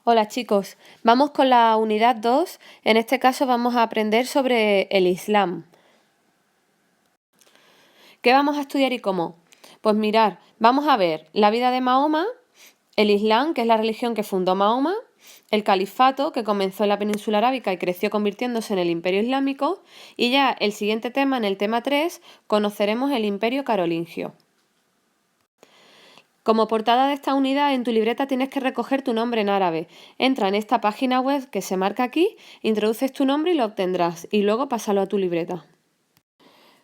Hola chicos, vamos con la unidad 2. En este caso vamos a aprender sobre el Islam. ¿Qué vamos a estudiar y cómo? Pues mirar, vamos a ver la vida de Mahoma, el Islam, que es la religión que fundó Mahoma, el califato, que comenzó en la península arábica y creció convirtiéndose en el imperio islámico, y ya el siguiente tema, en el tema 3, conoceremos el imperio carolingio. Como portada de esta unidad, en tu libreta tienes que recoger tu nombre en árabe. Entra en esta página web que se marca aquí, introduces tu nombre y lo obtendrás, y luego pásalo a tu libreta.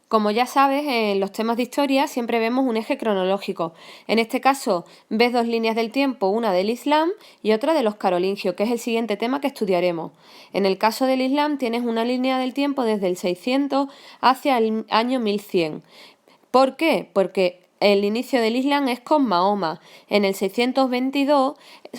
Como ya sabes, en los temas de historia siempre vemos un eje cronológico. En este caso, ves dos líneas del tiempo, una del Islam y otra de los carolingios, que es el siguiente tema que estudiaremos. En el caso del Islam tienes una línea del tiempo desde el 600 hacia el año 1100. ¿Por qué? Porque el inicio del Islam es con Mahoma. En el 622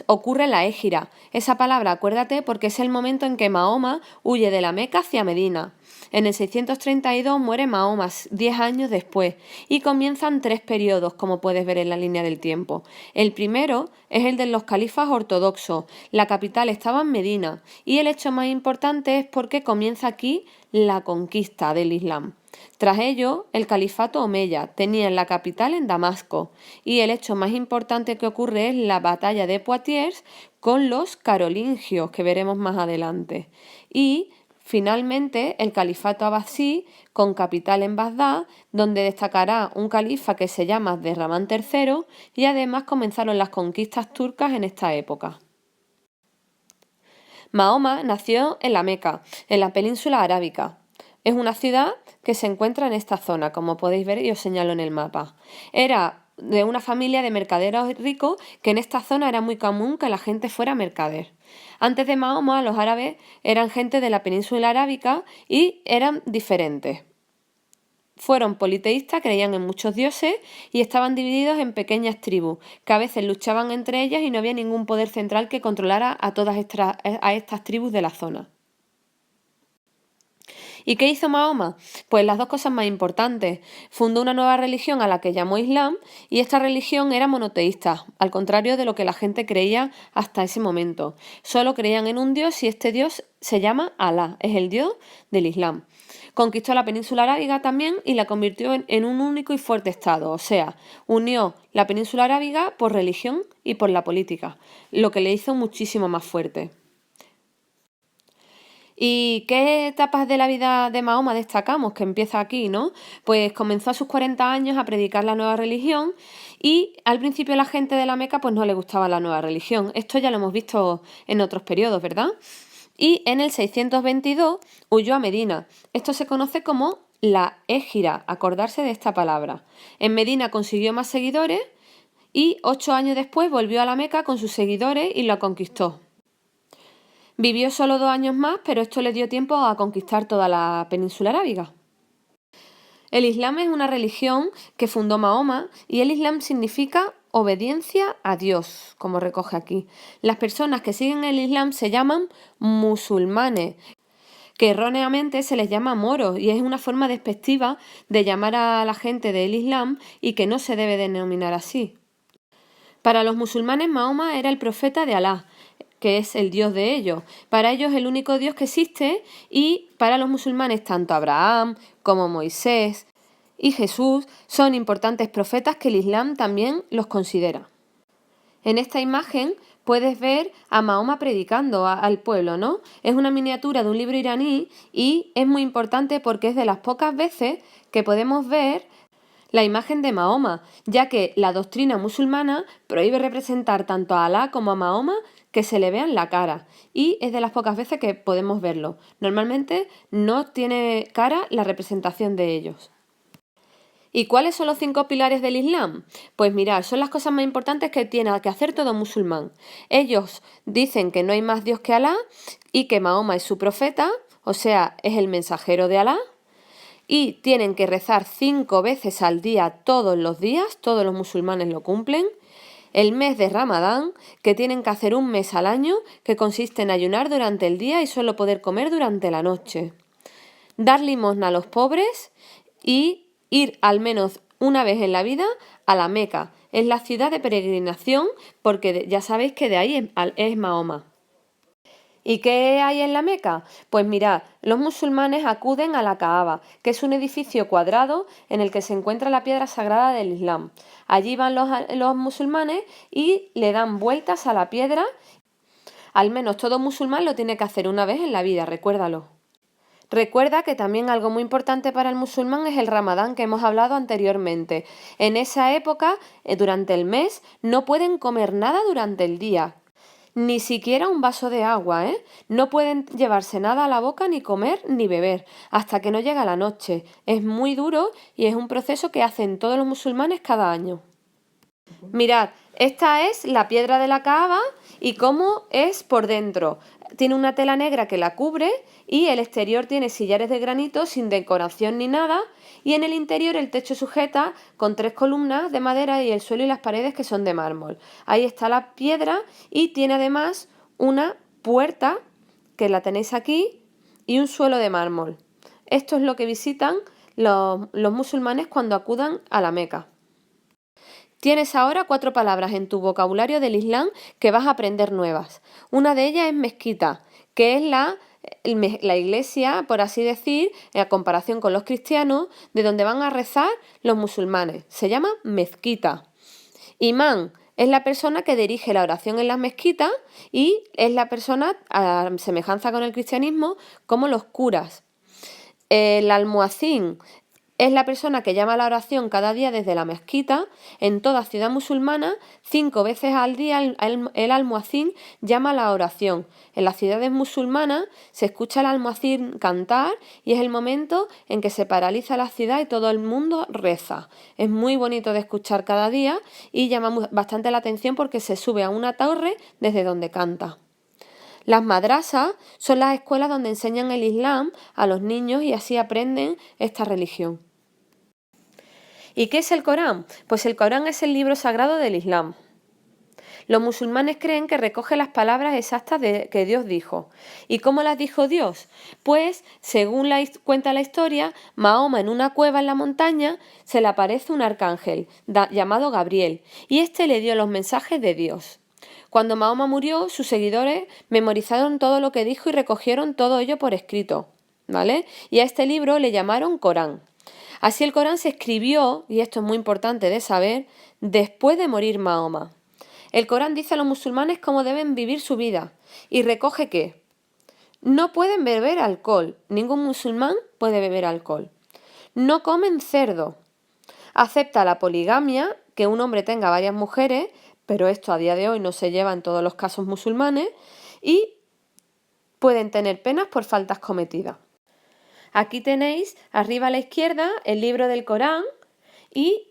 ocurre la Égira. Esa palabra, acuérdate, porque es el momento en que Mahoma huye de la Meca hacia Medina. En el 632 muere Mahoma, 10 años después, y comienzan 3 periodos, como puedes ver en la línea del tiempo. El primero es el de los califas ortodoxos. La capital estaba en Medina, y el hecho más importante es porque comienza aquí la conquista del Islam. Tras ello, el califato omeya tenía la capital en Damasco, y el hecho más importante que ocurre es la batalla de Poitiers con los carolingios, que veremos más adelante. Y finalmente, el califato abasí, con capital en Bagdad, donde destacará un califa que se llama Abderramán III, y además comenzaron las conquistas turcas en esta época. Mahoma nació en la Meca, en la península arábica. Es una ciudad que se encuentra en esta zona, como podéis ver y os señalo en el mapa. Era de una familia de mercaderes ricos, que en esta zona era muy común que la gente fuera mercader. Antes de Mahoma, los árabes eran gente de la península arábica y eran diferentes. Fueron politeístas, creían en muchos dioses y estaban divididos en pequeñas tribus, que a veces luchaban entre ellas y no había ningún poder central que controlara a todas estas tribus de la zona. ¿Y qué hizo Mahoma? Pues las dos cosas más importantes. Fundó una nueva religión a la que llamó Islam, y esta religión era monoteísta, al contrario de lo que la gente creía hasta ese momento. Solo creían en un dios y este dios se llama Alá, es el dios del Islam. Conquistó la península arábiga también y la convirtió en un único y fuerte estado, o sea, unió la península arábiga por religión y por la política, lo que le hizo muchísimo más fuerte. ¿Y qué etapas de la vida de Mahoma destacamos? Que empieza aquí, ¿no? Pues comenzó a sus 40 años a predicar la nueva religión, y al principio a la gente de la Meca pues no le gustaba la nueva religión. Esto ya lo hemos visto en otros periodos, ¿verdad? Y en el 622 huyó a Medina. Esto se conoce como la Égira, acordarse de esta palabra. En Medina consiguió más seguidores y 8 años después volvió a la Meca con sus seguidores y la conquistó. Vivió solo 2 años más, pero esto le dio tiempo a conquistar toda la península arábiga. El Islam es una religión que fundó Mahoma, y el Islam significa obediencia a Dios, como recoge aquí. Las personas que siguen el Islam se llaman musulmanes, que erróneamente se les llama moros, y es una forma despectiva de llamar a la gente del Islam y que no se debe denominar así. Para los musulmanes, Mahoma era el profeta de Alá, que es el Dios de ellos. Para ellos el único Dios que existe, y para los musulmanes tanto Abraham como Moisés y Jesús son importantes profetas que el Islam también los considera. En esta imagen puedes ver a Mahoma predicando al pueblo, ¿no? Es una miniatura de un libro iraní y es muy importante porque es de las pocas veces que podemos ver la imagen de Mahoma, ya que la doctrina musulmana prohíbe representar tanto a Alá como a Mahoma que se le vean la cara, y es de las pocas veces que podemos verlo. Normalmente no tiene cara la representación de ellos. ¿Y cuáles son los 5 pilares del Islam? Pues mirad, son las cosas más importantes que tiene que hacer todo musulmán. Ellos dicen que no hay más Dios que Alá y que Mahoma es su profeta, o sea, es el mensajero de Alá. Y tienen que rezar 5 veces al día todos los días, todos los musulmanes lo cumplen. El mes de Ramadán, que tienen que hacer un mes al año, que consiste en ayunar durante el día y solo poder comer durante la noche. Dar limosna a los pobres y ir al menos una vez en la vida a la Meca. Es la ciudad de peregrinación porque ya sabéis que de ahí es Mahoma. ¿Y qué hay en la Meca? Pues mirad, los musulmanes acuden a la Kaaba, que es un edificio cuadrado en el que se encuentra la piedra sagrada del Islam. Allí van los musulmanes y le dan vueltas a la piedra. Al menos todo musulmán lo tiene que hacer una vez en la vida, recuérdalo. Recuerda que también algo muy importante para el musulmán es el Ramadán que hemos hablado anteriormente. En esa época, durante el mes, no pueden comer nada durante el día. Ni siquiera un vaso de agua, ¿eh? No pueden llevarse nada a la boca, ni comer, ni beber, hasta que no llega la noche. Es muy duro y es un proceso que hacen todos los musulmanes cada año. Mirad, esta es la piedra de la Kaaba y cómo es por dentro. Tiene una tela negra que la cubre y el exterior tiene sillares de granito sin decoración ni nada, y en el interior el techo sujeta con 3 columnas de madera y el suelo y las paredes que son de mármol. Ahí está la piedra y tiene además una puerta que la tenéis aquí y un suelo de mármol. Esto es lo que visitan los musulmanes cuando acudan a la Meca. Tienes ahora 4 palabras en tu vocabulario del Islam que vas a aprender nuevas. Una de ellas es mezquita, que es la iglesia, por así decir, en comparación con los cristianos, de donde van a rezar los musulmanes. Se llama mezquita. Imán es la persona que dirige la oración en las mezquitas y es la persona, a semejanza con el cristianismo, como los curas. El almuacín es la persona que llama a la oración cada día desde la mezquita. En toda ciudad musulmana, 5 veces al día el almuacín llama a la oración. En las ciudades musulmanas se escucha el almuacín cantar y es el momento en que se paraliza la ciudad y todo el mundo reza. Es muy bonito de escuchar cada día y llama bastante la atención porque se sube a una torre desde donde canta. Las madrasas son las escuelas donde enseñan el Islam a los niños y así aprenden esta religión. ¿Y qué es el Corán? Pues el Corán es el libro sagrado del Islam. Los musulmanes creen que recoge las palabras exactas que Dios dijo. ¿Y cómo las dijo Dios? Pues, según cuenta la historia, Mahoma en una cueva en la montaña se le aparece un arcángel llamado Gabriel y este le dio los mensajes de Dios. Cuando Mahoma murió, sus seguidores memorizaron todo lo que dijo y recogieron todo ello por escrito, ¿vale? Y a este libro le llamaron Corán. Así el Corán se escribió, y esto es muy importante de saber, después de morir Mahoma. El Corán dice a los musulmanes cómo deben vivir su vida y recoge que no pueden beber alcohol, ningún musulmán puede beber alcohol. No comen cerdo. Acepta la poligamia, que un hombre tenga varias mujeres, pero esto a día de hoy no se lleva en todos los casos musulmanes, y pueden tener penas por faltas cometidas. Aquí tenéis arriba a la izquierda el libro del Corán y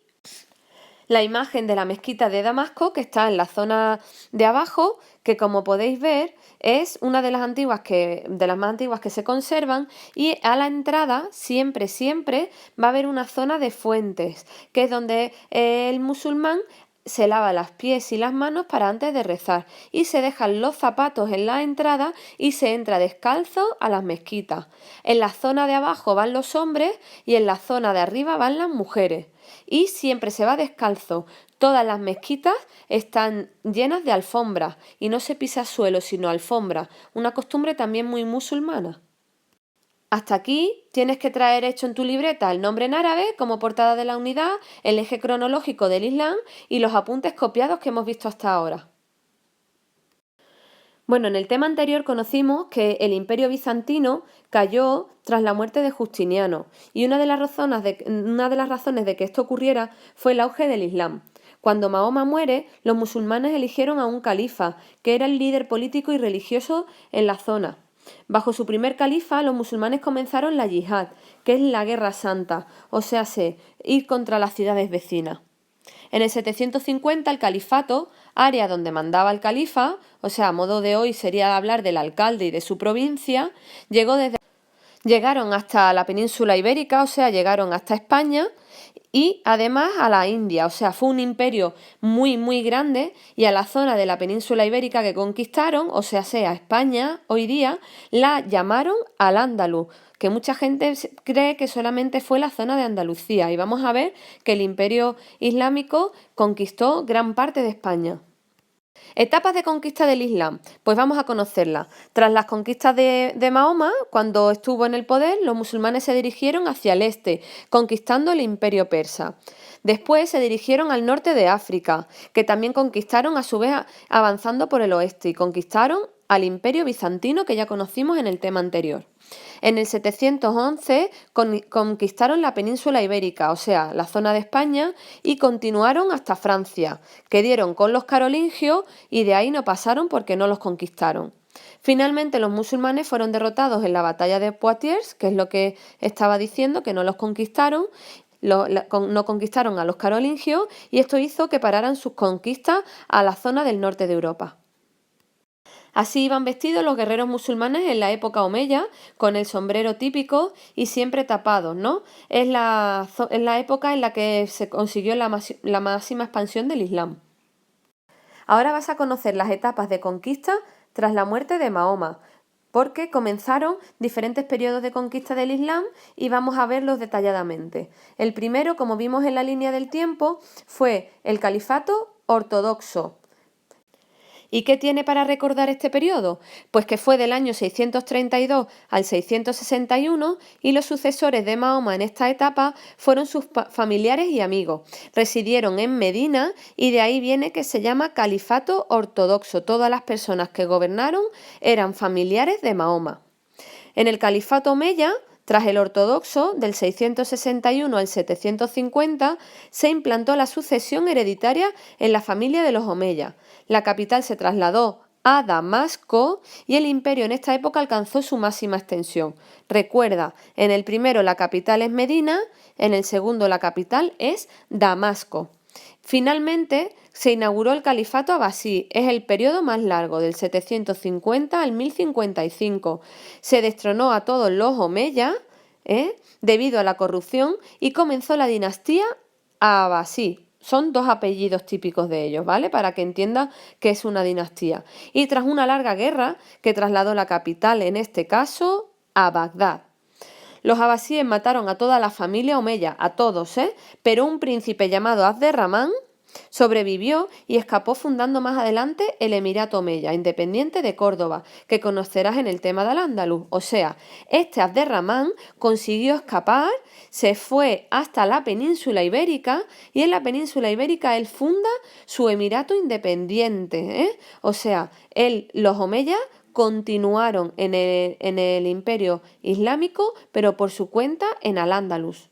la imagen de la mezquita de Damasco que está en la zona de abajo, que como podéis ver es una de las más antiguas que se conservan, y a la entrada siempre va a haber una zona de fuentes, que es donde el musulmán se lava los pies y las manos para antes de rezar y se dejan los zapatos en la entrada y se entra descalzo a las mezquitas. En la zona de abajo van los hombres y en la zona de arriba van las mujeres y siempre se va descalzo. Todas las mezquitas están llenas de alfombras y no se pisa suelo sino alfombra, una costumbre también muy musulmana. Hasta aquí tienes que traer hecho en tu libreta el nombre en árabe como portada de la unidad, el eje cronológico del Islam y los apuntes copiados que hemos visto hasta ahora. Bueno, en el tema anterior conocimos que el Imperio bizantino cayó tras la muerte de Justiniano y una de las razones de que esto ocurriera fue el auge del Islam. Cuando Mahoma muere, los musulmanes eligieron a un califa, que era el líder político y religioso en la zona. Bajo su primer califa, los musulmanes comenzaron la yihad, que es la guerra santa, o sea, ir contra las ciudades vecinas. En el 750 el califato, área donde mandaba el califa, o sea, a modo de hoy sería hablar del alcalde y de su provincia, llegaron hasta la península ibérica, o sea, llegaron hasta España y además a la India, o sea, fue un imperio muy grande y a la zona de la península ibérica que conquistaron, o sea, a España hoy día, la llamaron Al-Ándalus, que mucha gente cree que solamente fue la zona de Andalucía y vamos a ver que el imperio islámico conquistó gran parte de España. Etapas de conquista del Islam. Pues vamos a conocerlas. Tras las conquistas de Mahoma, cuando estuvo en el poder, los musulmanes se dirigieron hacia el este, conquistando el imperio persa. Después se dirigieron al norte de África, que también conquistaron a su vez avanzando por el oeste y conquistaron al imperio bizantino que ya conocimos en el tema anterior. En el 711 conquistaron la península ibérica, o sea, la zona de España, y continuaron hasta Francia, que dieron con los carolingios y de ahí no pasaron porque no los conquistaron. Finalmente los musulmanes fueron derrotados en la batalla de Poitiers, que es lo que estaba diciendo, que no los conquistaron, no conquistaron a los carolingios y esto hizo que pararan sus conquistas a la zona del norte de Europa. Así iban vestidos los guerreros musulmanes en la época omeya, con el sombrero típico y siempre tapados, ¿no? Es la época en la que se consiguió la máxima expansión del Islam. Ahora vas a conocer las etapas de conquista tras la muerte de Mahoma, porque comenzaron diferentes periodos de conquista del Islam y vamos a verlos detalladamente. El primero, como vimos en la línea del tiempo, fue el califato ortodoxo. ¿Y qué tiene para recordar este periodo? Pues que fue del año 632 al 661 y los sucesores de Mahoma en esta etapa fueron sus familiares y amigos. Residieron en Medina y de ahí viene que se llama califato ortodoxo. Todas las personas que gobernaron eran familiares de Mahoma. En el califato omeya, tras el ortodoxo, del 661 al 750, se implantó la sucesión hereditaria en la familia de los omeyas. La capital se trasladó a Damasco y el imperio en esta época alcanzó su máxima extensión. Recuerda, en el primero la capital es Medina, en el segundo la capital es Damasco. Finalmente se inauguró el califato abasí, es el periodo más largo, del 750 al 1055. Se destronó a todos los omeyas debido a la corrupción y comenzó la dinastía abasí. Son dos apellidos típicos de ellos, ¿vale? Para que entiendas que es una dinastía. Y tras una larga guerra que trasladó la capital, en este caso, a Bagdad. Los abasíes mataron a toda la familia omeya, a todos, pero un príncipe llamado Abderramán sobrevivió y escapó fundando más adelante el Emirato Omeya, independiente de Córdoba, que conocerás en el tema del Andaluz. O sea, este Abderramán consiguió escapar, se fue hasta la península ibérica y en la península ibérica él funda su Emirato independiente. O sea, los omeyas continuaron en el imperio islámico, pero por su cuenta en Al-Ándalus.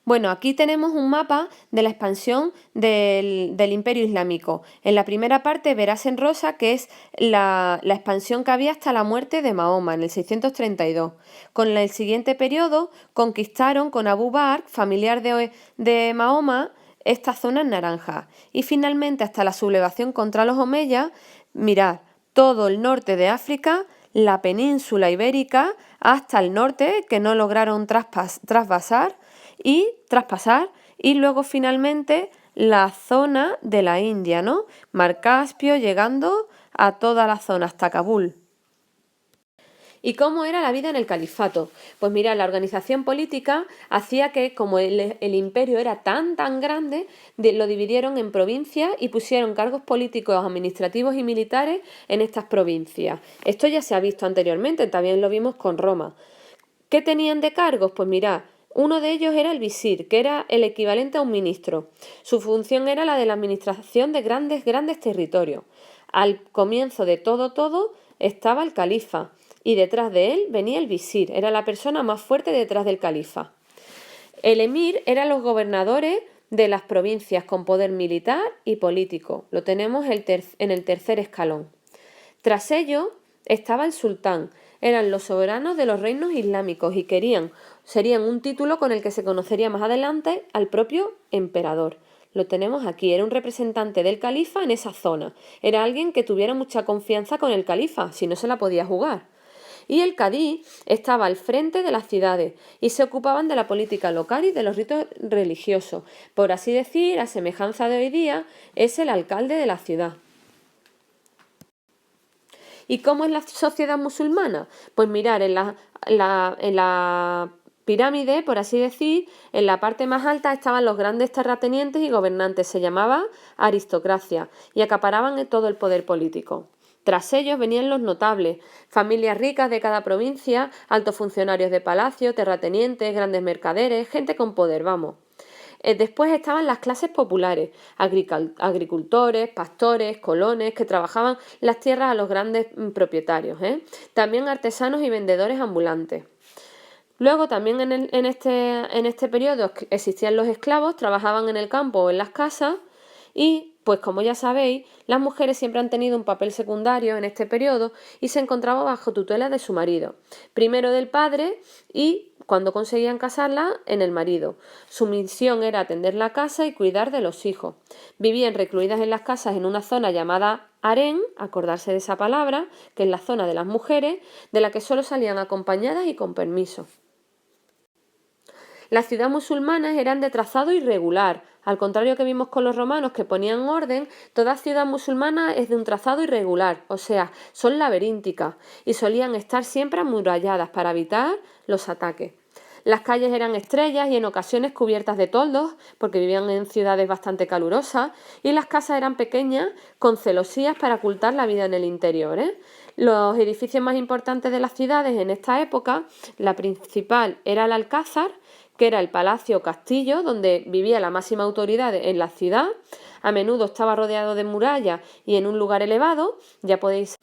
Bueno, aquí tenemos un mapa de la expansión del Imperio Islámico. En la primera parte verás en rosa que es la expansión que había hasta la muerte de Mahoma en el 632. Con el siguiente periodo conquistaron con Abu Bakr, familiar de Mahoma, esta zona en naranja. Y finalmente hasta la sublevación contra los omeyas, mirad, todo el norte de África, la península ibérica, hasta el norte que no lograron traspasar y luego finalmente la zona de la India, ¿no? Mar Caspio, llegando a toda la zona hasta Kabul. ¿Y cómo era la vida en el califato? Pues mira, la organización política hacía que, como el imperio era tan grande, lo dividieron en provincias y pusieron cargos políticos, administrativos y militares en estas provincias. Esto ya se ha visto anteriormente, también lo vimos con Roma. ¿Qué tenían de cargos? Pues mira, uno de ellos era el visir, que era el equivalente a un ministro. Su función era la de la administración de grandes territorios. Al comienzo de todo estaba el califa y detrás de él venía el visir, era la persona más fuerte detrás del califa. El emir eran los gobernadores de las provincias con poder militar y político. Lo tenemos en el tercer escalón. Tras ello estaba el sultán. Eran los soberanos de los reinos islámicos y serían un título con el que se conocería más adelante al propio emperador. Lo tenemos aquí, era un representante del califa en esa zona. Era alguien que tuviera mucha confianza con el califa, si no se la podía jugar. Y el cadí estaba al frente de las ciudades y se ocupaban de la política local y de los ritos religiosos. Por así decir, a semejanza de hoy día, es el alcalde de la ciudad. ¿Y cómo es la sociedad musulmana? Pues mirar, en la pirámide, por así decir, en la parte más alta estaban los grandes terratenientes y gobernantes, se llamaba aristocracia, y acaparaban todo el poder político. Tras ellos venían los notables, familias ricas de cada provincia, altos funcionarios de palacio, terratenientes, grandes mercaderes, gente con poder, vamos. Después estaban las clases populares, agricultores, pastores, colones, que trabajaban las tierras a los grandes propietarios. También artesanos y vendedores ambulantes. Luego también en este periodo existían los esclavos, trabajaban en el campo o en las casas y, pues como ya sabéis, las mujeres siempre han tenido un papel secundario en este periodo y se encontraban bajo tutela de su marido, primero del padre y, cuando conseguían casarla, en el marido. Su misión era atender la casa y cuidar de los hijos. Vivían recluidas en las casas en una zona llamada harén, acordarse de esa palabra, que es la zona de las mujeres, de la que solo salían acompañadas y con permiso. Las ciudades musulmanas eran de trazado irregular. Al contrario que vimos con los romanos que ponían orden, toda ciudad musulmana es de un trazado irregular, o sea, son laberínticas y solían estar siempre amuralladas para evitar los ataques. Las calles eran estrellas y en ocasiones cubiertas de toldos, porque vivían en ciudades bastante calurosas, y las casas eran pequeñas, con celosías para ocultar la vida en el interior. Los edificios más importantes de las ciudades en esta época, la principal era el Alcázar, que era el palacio o castillo donde vivía la máxima autoridad en la ciudad. A menudo estaba rodeado de murallas y en un lugar elevado, ya podéis.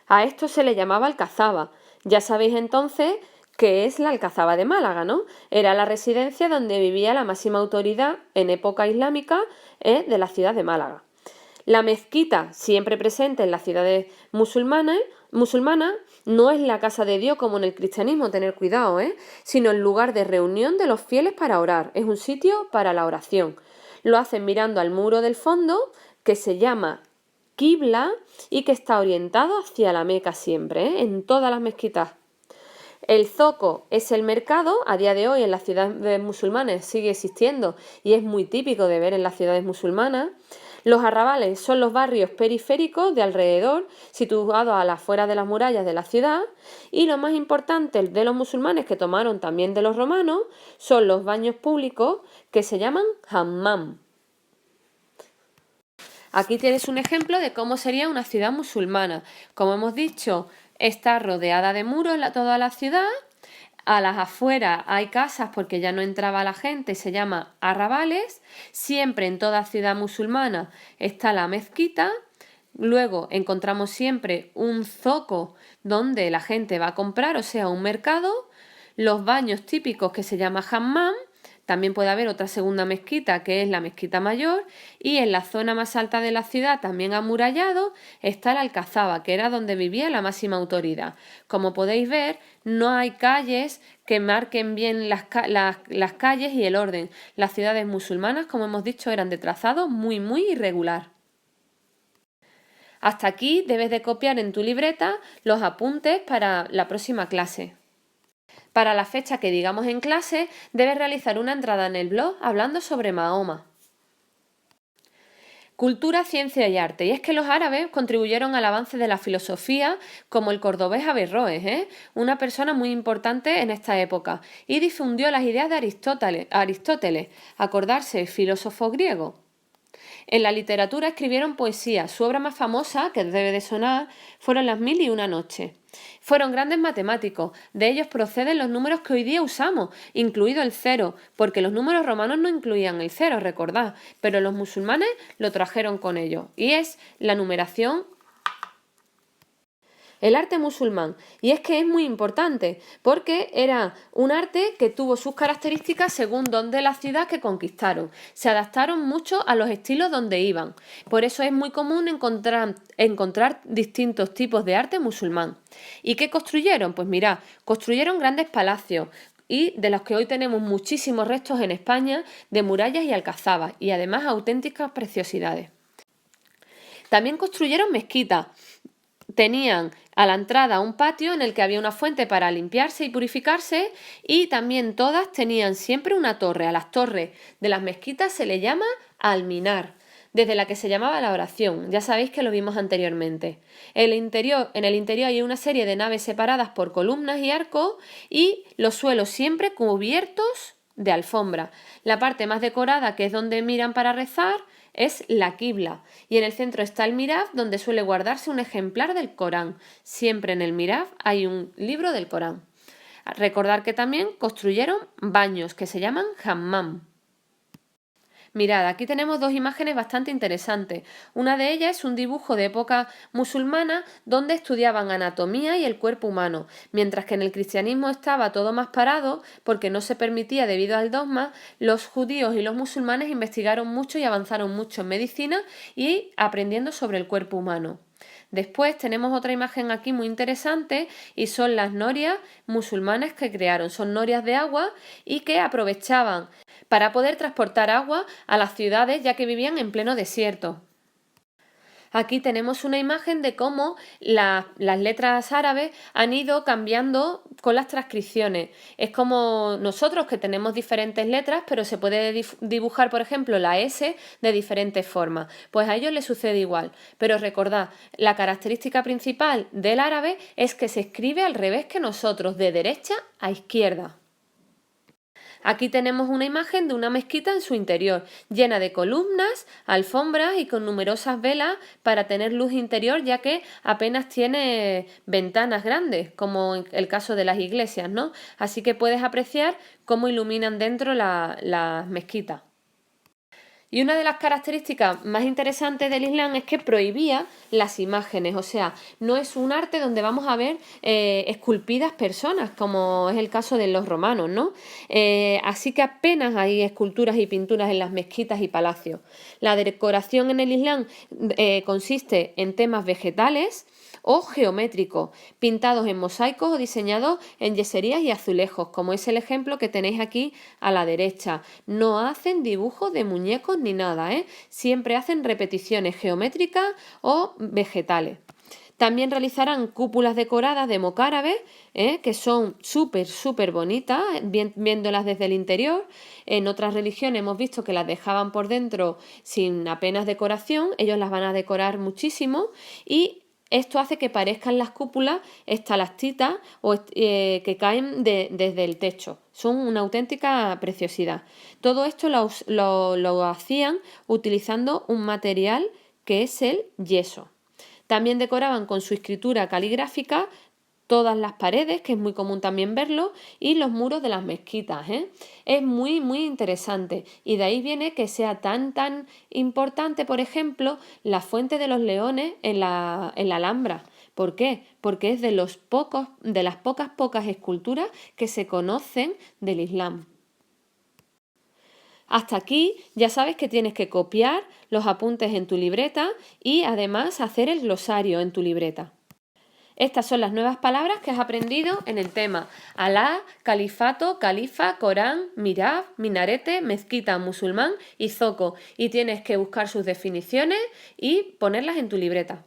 A esto se le llamaba alcazaba. Ya sabéis entonces que es la Alcazaba de Málaga, ¿no? Era la residencia donde vivía la máxima autoridad en época islámica de la ciudad de Málaga. La mezquita, siempre presente en las ciudades musulmanas, no es la casa de Dios como en el cristianismo, tener cuidado, sino el lugar de reunión de los fieles para orar. Es un sitio para la oración. Lo hacen mirando al muro del fondo, que se llama Qibla y que está orientado hacia la Meca siempre, en todas las mezquitas. El zoco es el mercado, a día de hoy en las ciudades musulmanas sigue existiendo y es muy típico de ver en las ciudades musulmanas. Los arrabales son los barrios periféricos de alrededor, situados a las afueras de las murallas de la ciudad, y lo más importante de los musulmanes, que tomaron también de los romanos, son los baños públicos que se llaman hammam. Aquí tienes un ejemplo de cómo sería una ciudad musulmana. Como hemos dicho, está rodeada de muros toda la ciudad. A las afueras hay casas porque ya no entraba la gente, se llama arrabales. Siempre en toda ciudad musulmana está la mezquita. Luego encontramos siempre un zoco donde la gente va a comprar, o sea, un mercado. Los baños típicos que se llama hammam. También puede haber otra segunda mezquita, que es la mezquita mayor, y en la zona más alta de la ciudad, también amurallado, está la Alcazaba, que era donde vivía la máxima autoridad. Como podéis ver, no hay calles que marquen bien las calles y el orden. Las ciudades musulmanas, como hemos dicho, eran de trazado muy irregular. Hasta aquí debes de copiar en tu libreta los apuntes para la próxima clase. Para la fecha que digamos en clase, debes realizar una entrada en el blog hablando sobre Mahoma. Cultura, ciencia y arte. Y es que los árabes contribuyeron al avance de la filosofía, como el cordobés Averroes, una persona muy importante en esta época, y difundió las ideas de Aristóteles, acordarse, filósofo griego. En la literatura escribieron poesía. Su obra más famosa, que debe de sonar, fueron Las mil y una noches. Fueron grandes matemáticos. De ellos proceden los números que hoy día usamos, incluido el cero, porque los números romanos no incluían el cero, recordad, pero los musulmanes lo trajeron con ellos, y es la numeración. El arte musulmán. Y es que es muy importante, porque era un arte que tuvo sus características según dónde la ciudad que conquistaron. Se adaptaron mucho a los estilos donde iban. Por eso es muy común encontrar distintos tipos de arte musulmán. ¿Y qué construyeron? Pues mirad, construyeron grandes palacios, y de los que hoy tenemos muchísimos restos en España, de murallas y alcazabas, y además auténticas preciosidades. También construyeron mezquitas. Tenían a la entrada un patio en el que había una fuente para limpiarse y purificarse, y también todas tenían siempre una torre. A las torres de las mezquitas se le llama alminar. desde la que se llamaba la oración. Ya sabéis que lo vimos anteriormente. En el interior hay una serie de naves separadas por columnas y arcos y los suelos siempre cubiertos de alfombra. La parte más decorada, que es donde miran para rezar, es la quibla. Y en el centro está el mirab, donde suele guardarse un ejemplar del Corán. Siempre en el mirab hay un libro del Corán. Recordar que también construyeron baños que se llaman hammam. Mirad, aquí tenemos dos imágenes bastante interesantes. Una de ellas es un dibujo de época musulmana donde estudiaban anatomía y el cuerpo humano, mientras que en el cristianismo estaba todo más parado porque no se permitía debido al dogma. Los judíos y los musulmanes investigaron mucho y avanzaron mucho en medicina y aprendiendo sobre el cuerpo humano. Después tenemos otra imagen aquí muy interesante y son las norias musulmanas que crearon. Son norias de agua y que aprovechaban para poder transportar agua a las ciudades ya que vivían en pleno desierto. Aquí tenemos una imagen de cómo las letras árabes han ido cambiando con las transcripciones. Es como nosotros que tenemos diferentes letras, pero se puede dibujar, por ejemplo, la S de diferentes formas. Pues a ellos les sucede igual. Pero recordad, la característica principal del árabe es que se escribe al revés que nosotros, de derecha a izquierda. Aquí tenemos una imagen de una mezquita en su interior, llena de columnas, alfombras y con numerosas velas para tener luz interior, ya que apenas tiene ventanas grandes, como en el caso de las iglesias, ¿no? Así que puedes apreciar cómo iluminan dentro las mezquitas. Y una de las características más interesantes del Islam es que prohibía las imágenes, o sea, no es un arte donde vamos a ver esculpidas personas, como es el caso de los romanos, ¿no? Así que apenas hay esculturas y pinturas en las mezquitas y palacios. La decoración en el Islam consiste en temas vegetales o geométricos, pintados en mosaicos o diseñados en yeserías y azulejos, como es el ejemplo que tenéis aquí a la derecha. No hacen dibujos de muñecos ni nada, siempre hacen repeticiones geométricas o vegetales. También realizarán cúpulas decoradas de mocárabes, que son súper bonitas, viéndolas desde el interior. En otras religiones hemos visto que las dejaban por dentro sin apenas decoración, ellos las van a decorar muchísimo y esto hace que parezcan las cúpulas estalactitas que caen desde el techo. Son una auténtica preciosidad. Todo esto lo hacían utilizando un material que es el yeso. También decoraban con su escritura caligráfica todas las paredes, que es muy común también verlo, y los muros de las mezquitas. Es muy interesante y de ahí viene que sea tan importante, por ejemplo, la Fuente de los Leones en la Alhambra. ¿Por qué? Porque es de las pocas esculturas que se conocen del Islam. Hasta aquí ya sabes que tienes que copiar los apuntes en tu libreta y además hacer el glosario en tu libreta. Estas son las nuevas palabras que has aprendido en el tema Alá, califato, califa, Corán, mirab, minarete, mezquita, musulmán y zoco. Y tienes que buscar sus definiciones y ponerlas en tu libreta.